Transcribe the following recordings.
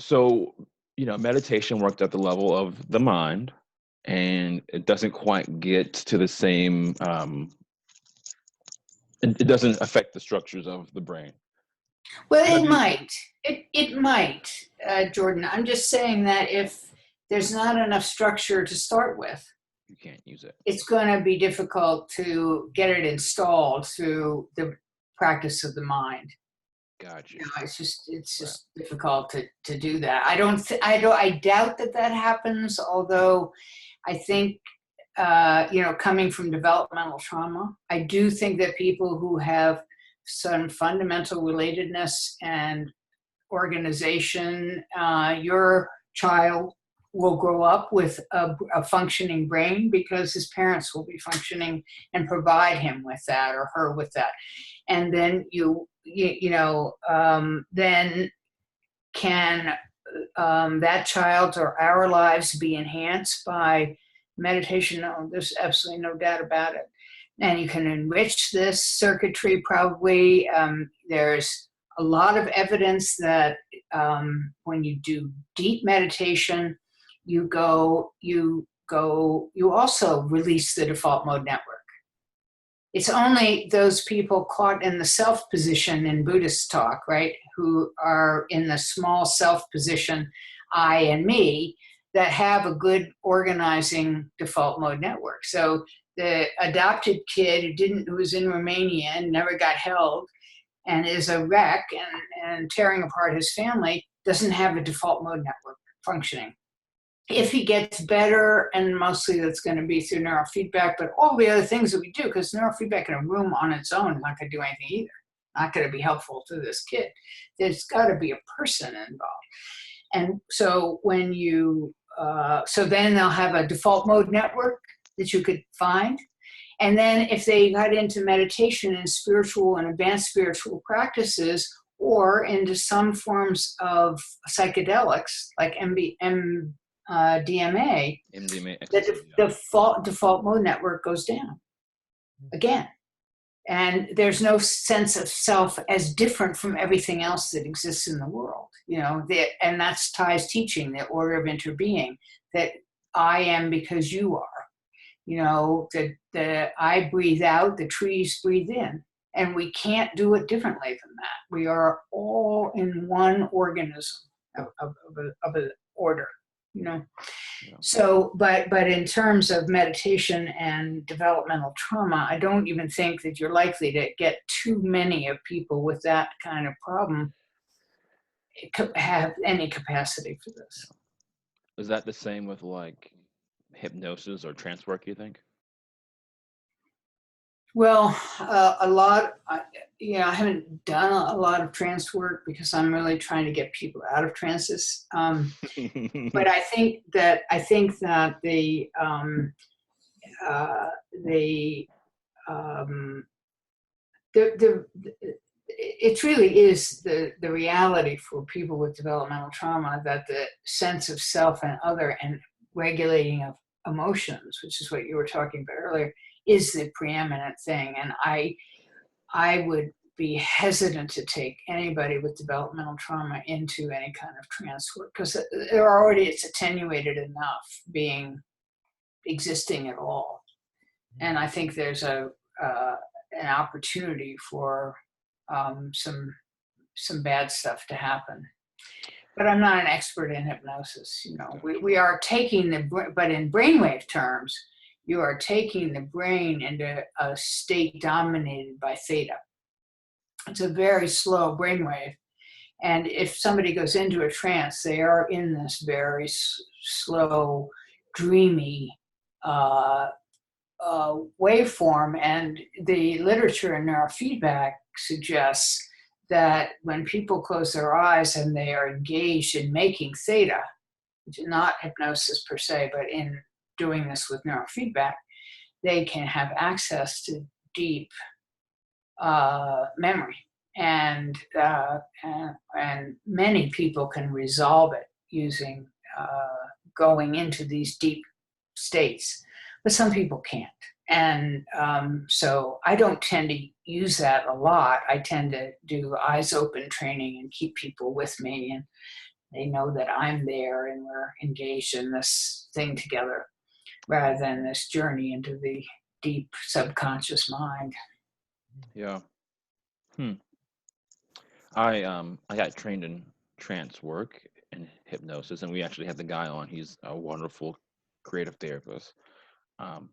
So, meditation worked at the level of the mind, and it doesn't quite get to the same, it doesn't affect the structures of the brain. Well, How it do you, might. It might, Jordan. I'm just saying that if there's not enough structure to start with, you can't use it? it's going to be difficult to get it installed through the practice of the mind. Got you. It's Right. just difficult to do that. I doubt that happens. Although, I think coming from developmental trauma, I do think that people who have some fundamental relatedness and organization, your child will grow up with a functioning brain because his parents will be functioning and provide him with that or her with that. And then then can that child's or our lives be enhanced by meditation? No, there's absolutely no doubt about it. And you can enrich this circuitry probably. There's a lot of evidence that when you do deep meditation, you also release the default mode network. It's only those people caught in the self position in Buddhist talk, right, who are in the small self position, I and me, that have a good organizing default mode network. So the adopted kid who was in Romania and never got held and is a wreck and tearing apart his family doesn't have a default mode network functioning. If he gets better, and mostly that's going to be through neurofeedback, but all the other things that we do, because neurofeedback in a room on its own is not going to do anything either, not going to be helpful to this kid. There's got to be a person involved. And so so then they'll have a default mode network that you could find. And then if they got into meditation and spiritual and advanced spiritual practices, or into some forms of psychedelics like DMA, the default mode network goes down again. And there's no sense of self as different from everything else that exists in the world. And that's Thay's teaching, the order of interbeing, that I am because you are. That I breathe out, the trees breathe in. And we can't do it differently than that. We are all in one organism of an order. Yeah. So, but in terms of meditation and developmental trauma, I don't even think that you're likely to get too many of people with that kind of problem have any capacity for this. Is that the same with like hypnosis or trance work, you think? Well, a lot, I haven't done a lot of trance work because I'm really trying to get people out of trances. But I think that it really is the reality for people with developmental trauma that the sense of self and other and regulating of emotions, which is what you were talking about earlier, is the preeminent thing. And I would be hesitant to take anybody with developmental trauma into any kind of trance work because it's attenuated enough existing at all. And I think there's an opportunity for some bad stuff to happen. But I'm not an expert in hypnosis. We are taking but in brainwave terms, you are taking the brain into a state dominated by theta. It's a very slow brainwave. And if somebody goes into a trance, they are in this very slow, dreamy waveform. And the literature in neurofeedback suggests that when people close their eyes and they are engaged in making theta, which is not hypnosis per se, but in doing this with neurofeedback, they can have access to deep memory, and many people can resolve it using going into these deep states, but some people can't. And so I don't tend to use that a lot. I tend to do eyes open training and keep people with me and They know that I'm there and we're engaged in this thing together, rather than this journey into the deep subconscious mind. Yeah. Hmm. I got trained in trance work and hypnosis, and we actually had the guy on. He's a wonderful creative therapist. Um,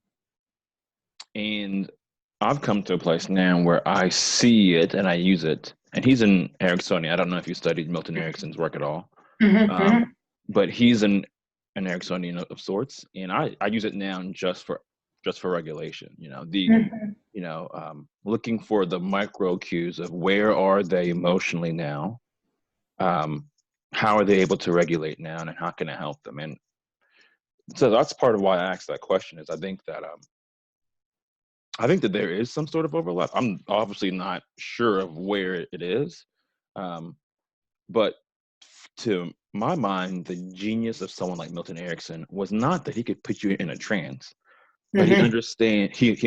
and I've come to a place now where I see it and I use it. And he's an Ericksonian. I don't know if you studied Milton Erickson's work at all, Mm-hmm. but he's an Ericksonian of sorts, and I use it now just for regulation. Mm-hmm. Looking for the micro cues of where are they emotionally now, how are they able to regulate now, and how can I help them? And so that's part of why I asked that question. Is I think that there is some sort of overlap. I'm obviously not sure of where it is, but to my mind, the genius of someone like Milton Erickson was not that he could put you in a trance, but he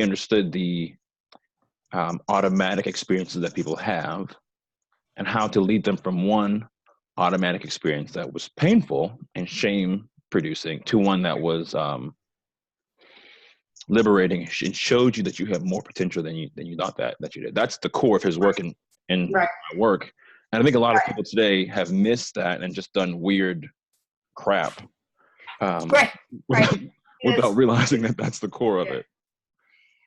understood the automatic experiences that people have and how to lead them from one automatic experience that was painful and shame producing to one that was liberating and showed you that you have more potential than you thought that you did. That's the core of his work and Right. my work. And I think a lot of people today have missed that and just done weird crap Right. without realizing that that's the core of it.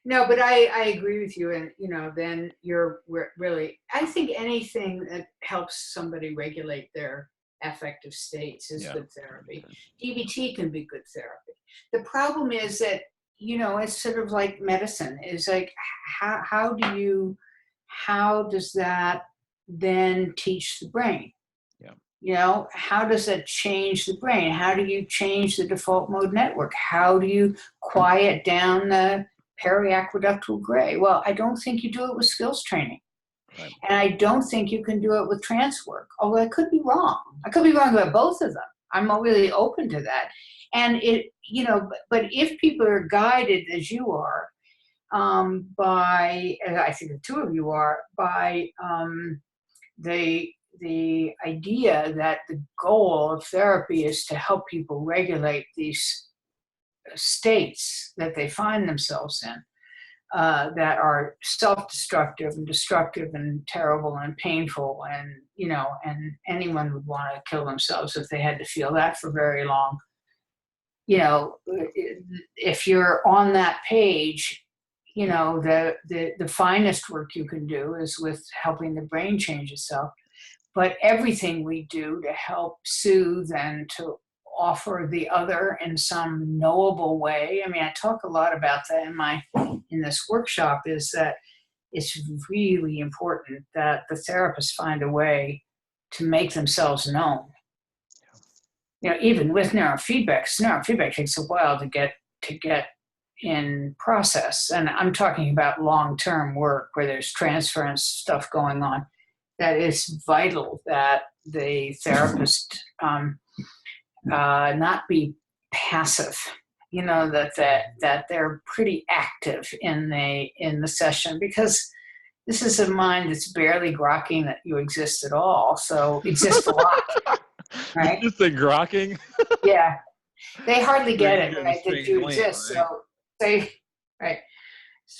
No, but I agree with you. And, then you're really, I think anything that helps somebody regulate their affective states is good therapy. DBT can be good therapy. The problem is that, it's sort of like medicine. Is like, how does that then teach the brain? How does that change the brain? How do you change the default mode network? How do you quiet down the periaqueductal gray? Well, I don't think you do it with skills training. Right. And I don't think you can do it with trance work, although I could be wrong. I could be wrong about both of them. I'm really open to that. And but if people are guided as you are, by, I think the two of you are, by the idea that the goal of therapy is to help people regulate these states that they find themselves in, that are self-destructive and destructive and terrible and painful, and and anyone would want to kill themselves if they had to feel that for very long. If you're on that page, the finest work you can do is with helping the brain change itself. But everything we do to help soothe and to offer the other in some knowable way. I mean, I talk a lot about that in this workshop, is that it's really important that the therapists find a way to make themselves known. Even with neurofeedback, neurofeedback takes a while to get in process. And I'm talking about long-term work where there's transference stuff going on. That is vital that the therapist not be passive. That they're pretty active in the session, because this is a mind that's barely grokking that you exist at all. So exist a lot, right? You just say grokking? Yeah, they hardly get it, right? That you exist. Right? So they, right?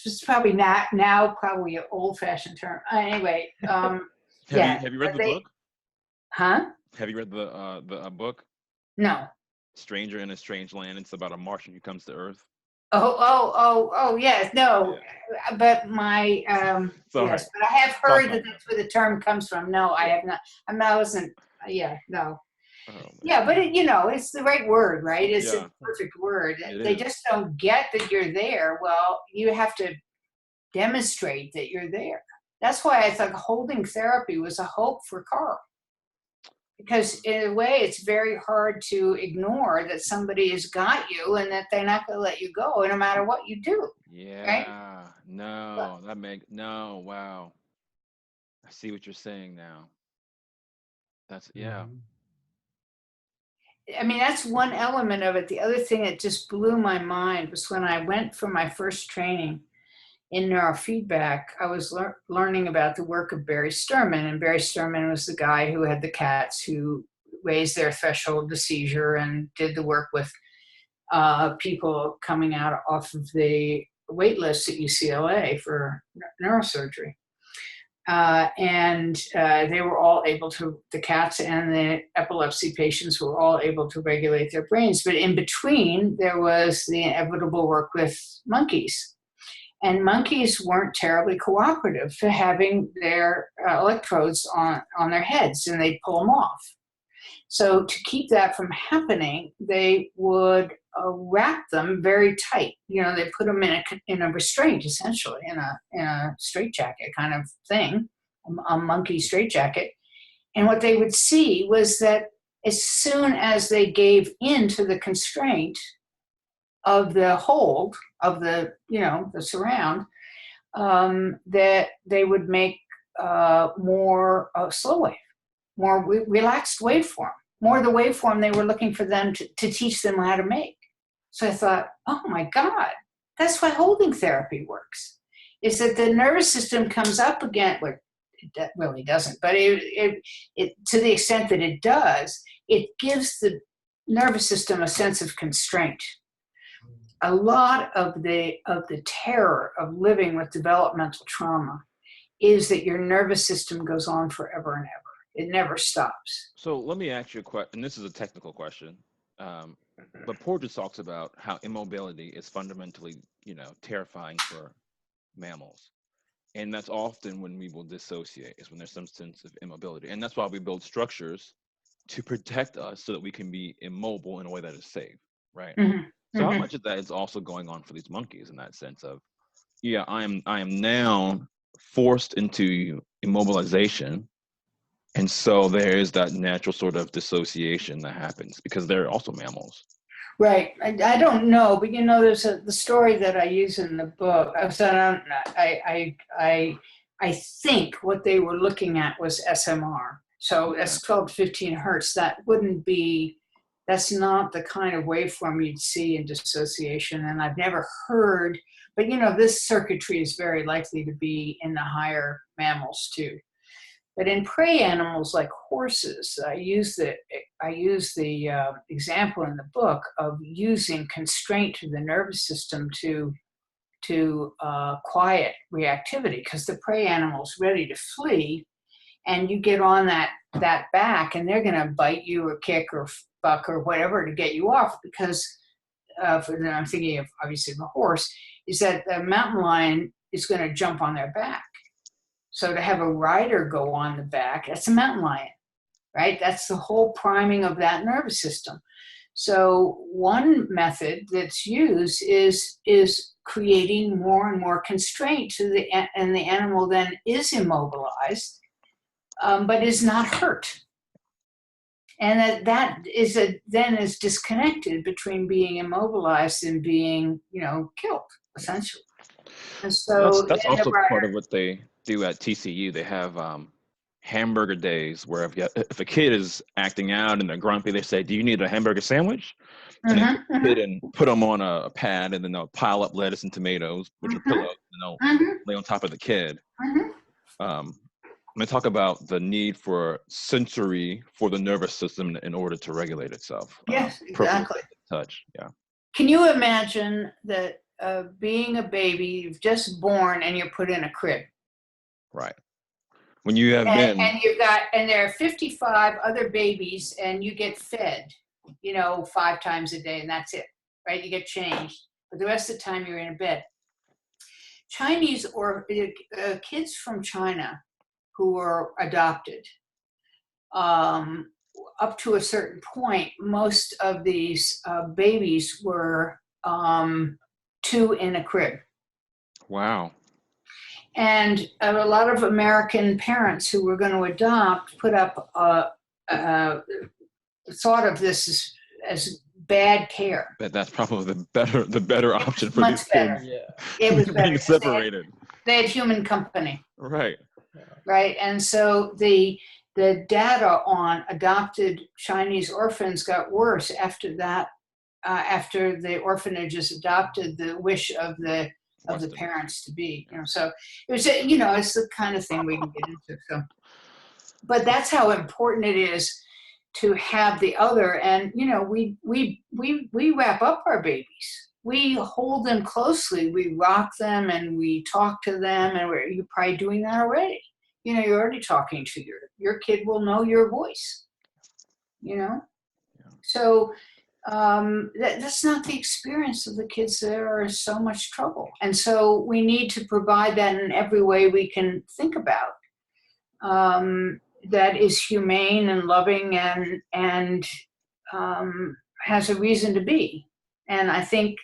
It's probably not now probably an old-fashioned term. Anyway. Have you read the book? Huh? Have you read the book? No. Stranger in a Strange Land. It's about a Martian who comes to Earth. Oh, yes. No, yeah. But my yes, but I have heard that that's where the term comes from. No, I have not. I wasn't. Yeah, no. Oh, yeah, but it's the right word, right? It's a perfect word. They just don't get that you're there. Well, you have to demonstrate that you're there. That's why I thought holding therapy was a hope for Carl. Because in a way, it's very hard to ignore that somebody has got you and that they're not going to let you go no matter what you do. Yeah. Right? No, wow. I see what you're saying now. That's, yeah. I mean, that's one element of it. The other thing that just blew my mind was when I went for my first training in neurofeedback, I was learning about the work of Barry Sturman. And Barry Sturman was the guy who had the cats who raised their threshold to seizure and did the work with people coming out off of the wait list at UCLA for neurosurgery. And they were all able to, the cats and the epilepsy patients were all able to regulate their brains. But in between, there was the inevitable work with monkeys. And monkeys weren't terribly cooperative to having their electrodes on their heads, and they'd pull them off. So to keep that from happening, they would wrap them very tight. You know, they put them in a restraint, essentially, in a straitjacket kind of thing, a monkey straitjacket. And what they would see was that as soon as they gave in to the constraint of the hold, of the, you know, the surround, that they would make more slow wave, more relaxed waveform, more the waveform they were looking for them to teach them how to make. So I thought, oh my God, that's why holding therapy works, is that the nervous system comes up again, well, it really doesn't, but it to the extent that it does, it gives the nervous system a sense of constraint. A lot of the terror of living with developmental trauma is that your nervous system goes on forever and ever. It never stops. So let me ask you a question, and this is a technical question, but Porges talks about how immobility is fundamentally, you know, terrifying for mammals. And that's often when we will dissociate, is when there's some sense of immobility. And that's why we build structures to protect us so that we can be immobile in a way that is safe, right? Mm-hmm. So how much of that is also going on for these monkeys in that sense of, yeah, I am now forced into immobilization, and so there is that natural sort of dissociation that happens because they're also mammals. Right. I don't know, but you know, there's the story that I use in the book. I think what they were looking at was SMR. So that's 12 to 15 hertz. That wouldn't be. That's not the kind of waveform you'd see in dissociation, and I've never heard, but you know, this circuitry is very likely to be in the higher mammals too. But in prey animals like horses, I use the example in the book of using constraint to the nervous system to quiet reactivity, because the prey animal's ready to flee, and you get on that back, and they're going to bite you or kick or buck or whatever to get you off, because I'm thinking of obviously the horse, is that the mountain lion is going to jump on their back. So to have a rider go on the back, that's a mountain lion, right? That's the whole priming of that nervous system. So one method that's used is creating more and more constraint and the animal then is immobilized, but is not hurt. And that is then is disconnected between being immobilized and being, you know, killed, essentially. And so that's also part of what they do at TCU. They have hamburger days where if a kid is acting out and they're grumpy, they say, "Do you need a hamburger sandwich?" And they take the kid and put them on a pad, and then they'll pile up lettuce and tomatoes, which are pillows, and they'll lay on top of the kid. They talk about the need for sensory for the nervous system in order to regulate itself. Yes, exactly. Touch, yeah. Can you imagine that being a baby, you've just born, and you're put in a crib? Right. When you have been, and there are 55 other babies, and you get fed, you know, 5 times a day, and that's it, right? You get changed, but the rest of the time you're in a bed. Chinese or kids from China who were adopted, up to a certain point, most of these babies were 2 in a crib. Wow. And a lot of American parents who were going to adopt put up thought of this as bad care. But that's probably the better option for much these better. kids. Yeah. It was better. Being separated. They had human company. Right. Right. And so the data on adopted Chinese orphans got worse after that, after the orphanages adopted the wish of the parents to be, you know. So it was, you know, it's the kind of thing we can get into. So, but that's how important it is to have the other. And, you know, we wrap up our babies. We hold them closely. We rock them and we talk to them. And you're probably doing that already. You know, you're already talking to your kid will know your voice, you know? Yeah. So that's not the experience of the kids that are in so much trouble. And so we need to provide that in every way we can think about. That is humane and loving and has a reason to be. And I think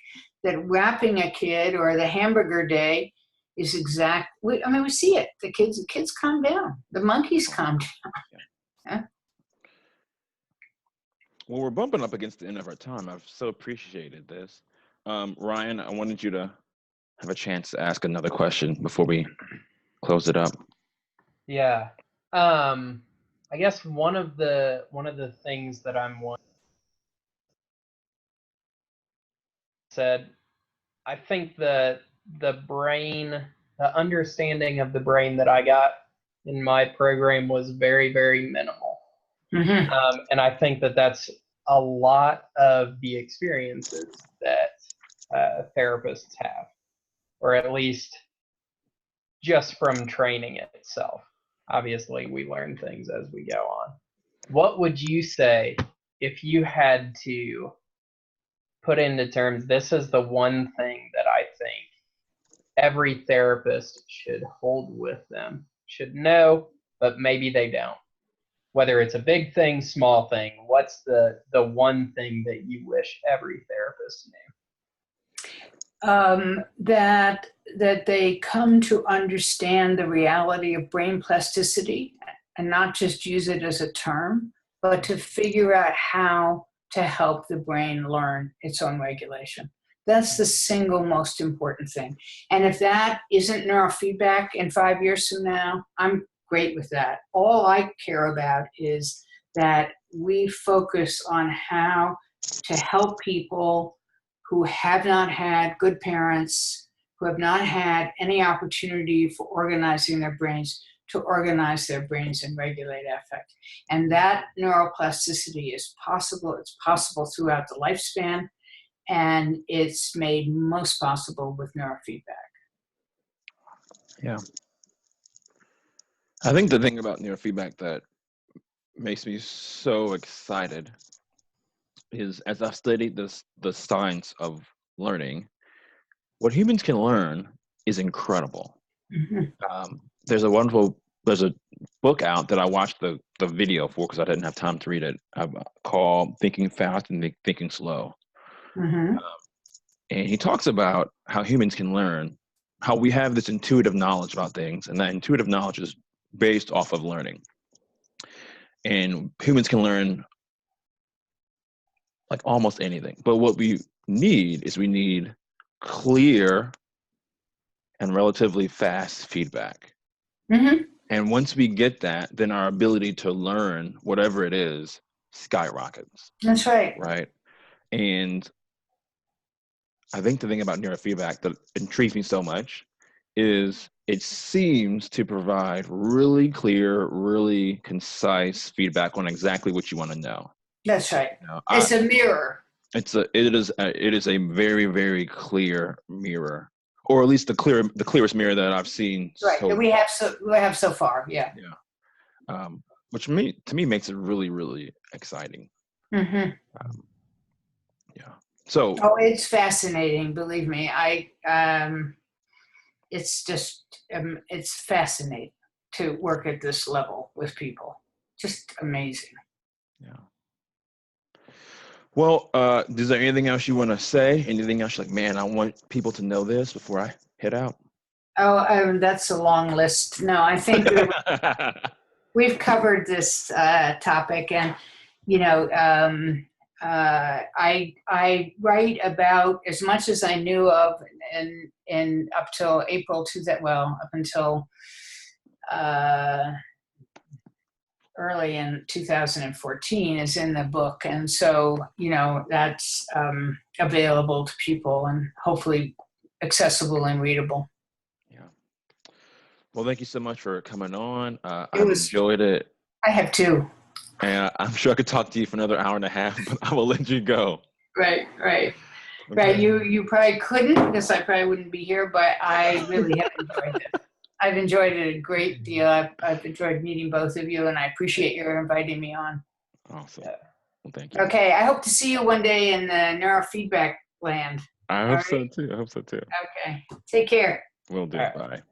that wrapping a kid or the hamburger day is we see it. The kids calm down. The monkeys calm down. Yeah. Well, we're bumping up against the end of our time. I've so appreciated this. Ryan, I wanted you to have a chance to ask another question before we close it up. Yeah. I guess one of the things that I'm said, I think the brain, the understanding of the brain that I got in my program was very, very minimal. Mm-hmm. And I think that that's a lot of the experiences that therapists have, or at least just from training itself. Obviously, we learn things as we go on. What would you say if you had to put into terms, this is the one thing that I think every therapist should hold with them, should know, but maybe they don't? Whether it's a big thing, small thing, what's the one thing that you wish every therapist knew? That they come to understand the reality of brain plasticity and not just use it as a term, but to figure out how to help the brain learn its own regulation. That's the single most important thing. And if that isn't neurofeedback in 5 years from now, I'm great with that. All I care about is that we focus on how to help people who have not had good parents, who have not had any opportunity for organizing their brains, to organize their brains and regulate affect. And that neuroplasticity is possible. It's possible throughout the lifespan, and it's made most possible with neurofeedback. Yeah. I think the thing about neurofeedback that makes me so excited is, as I've studied the science of learning, what humans can learn is incredible. Mm-hmm. There's a book out that I watched the video for because I didn't have time to read it, called Thinking Fast and Thinking Slow. Mm-hmm. And he talks about how humans can learn, how we have this intuitive knowledge about things, and that intuitive knowledge is based off of learning. And humans can learn like almost anything. But what we need clear and relatively fast feedback. Mm-hmm. And once we get that, then our ability to learn whatever it is skyrockets. That's right. Right. And I think the thing about neurofeedback that intrigues me so much is it seems to provide really clear, really concise feedback on exactly what you want to know. That's right. You know, it's a mirror. It is a very, very clear mirror, or at least the clearest mirror that I've seen. Right. That we have so far. Yeah. Yeah. Which to me makes it really, really exciting. Mm-hmm. Yeah. So. Oh, it's fascinating. Believe me, it's just it's fascinating to work at this level with people. Just amazing. Yeah. Well, is there anything else you want to say? Anything else like, man, I want people to know this before I head out? Oh, that's a long list. No, I think we've covered this topic, and you know, I write about as much as I knew of, and up till April up until early in 2014 is in the book. And so, you know, that's available to people and hopefully accessible and readable. Yeah. Well, thank you so much for coming on. I've enjoyed it. I have too. And I'm sure I could talk to you for another hour and a half, but I will let you go. Right. Okay. Right. You probably couldn't, because I probably wouldn't be here, but I really have enjoyed this. I've enjoyed it a great deal. I've enjoyed meeting both of you, and I appreciate your inviting me on. Awesome. Yeah. Well, thank you. Okay. I hope to see you one day in the neurofeedback land. I All hope right. so too. I hope so too. Okay. Take care. Will do. All right. Bye.